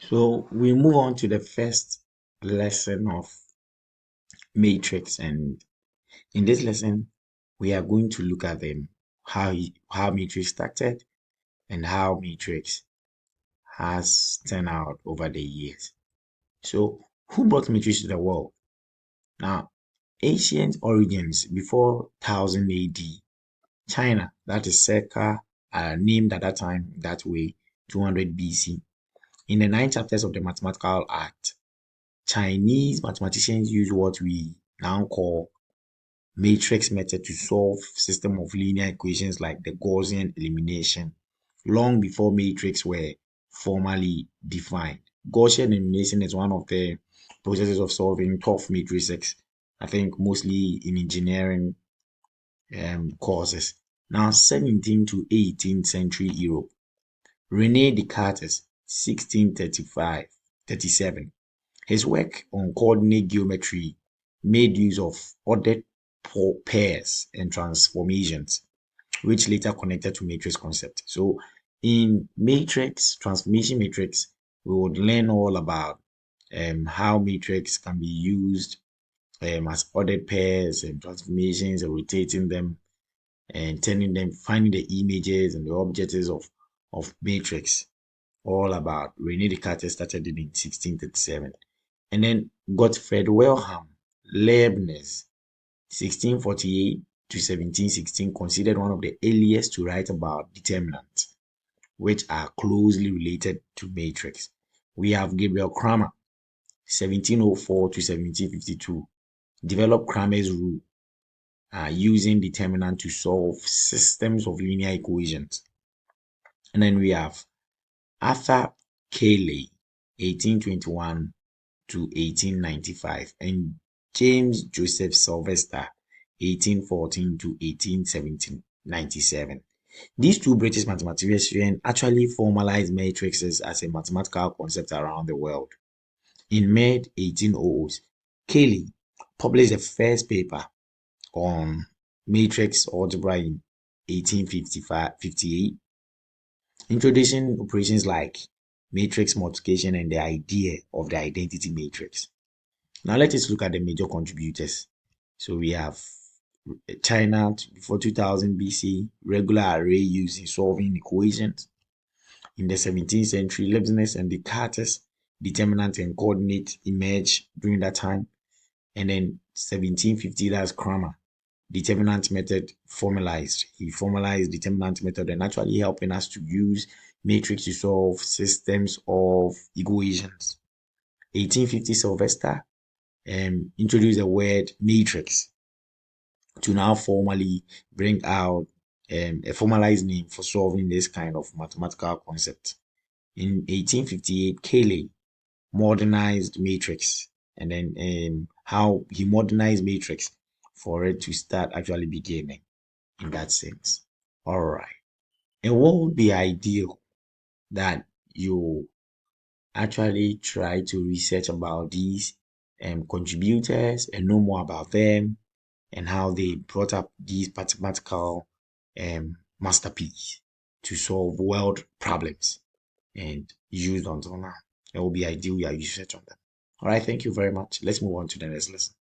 So we move on to the first lesson of matrix, and in this lesson we are going to look at them how matrix started and how matrix has turned out over the years. So who brought matrix to the world? Now, ancient origins before 1000 AD, China, that is circa, named at that time that way, 200 BC. In the 9 chapters of the mathematical art, Chinese mathematicians use what we now call matrix method to solve system of linear equations like the Gaussian elimination, long before matrix were formally defined. Gaussian elimination is one of the processes of solving tough matrices, I think mostly in engineering courses. Now, 17th to 18th century Europe. René Descartes, 1637. His work on coordinate geometry made use of ordered pairs and transformations, which later connected to matrix concept. So in matrix, transformation matrix, we would learn all about how matrix can be used as ordered pairs and transformations and rotating them and turning them, finding the images and the objects of matrix. All about René Descartes started it in 1637. And then Gottfried Wilhelm Leibniz, 1648 to 1716, considered one of the earliest to write about determinants, which are closely related to matrix. We have Gabriel Cramer, 1704 to 1752, developed Cramer's rule using determinant to solve systems of linear equations. And then we have Arthur Cayley, 1821 to 1895, and James Joseph Sylvester, 1814 to 1897. These two British mathematicians actually formalized matrices as a mathematical concept around the world. In mid-1800s, Cayley published the first paper on matrix algebra in 1858, introducing operations like matrix multiplication and the idea of the identity matrix. Now let us look at the major contributors. So we have China before 2000 BC, regular array used in solving equations. In the 17th century, Leibniz and Descartes, determinant and coordinate emerged during that time. And then 1750, that's Cramer, determinant method formalized. He formalized determinant method and actually helping us to use matrix to solve systems of equations. 1850, Sylvester introduced the word matrix to now formally bring out a formalized name for solving this kind of mathematical concept. In 1858, Cayley modernized matrix, and then how he modernized matrix for it to start actually beginning in that sense. All right. And what would be ideal that you actually try to research about these contributors and know more about them and how they brought up these mathematical masterpiece to solve world problems and used until now. It will be ideal you research on them. All right, thank you very much. Let's move on to the next lesson.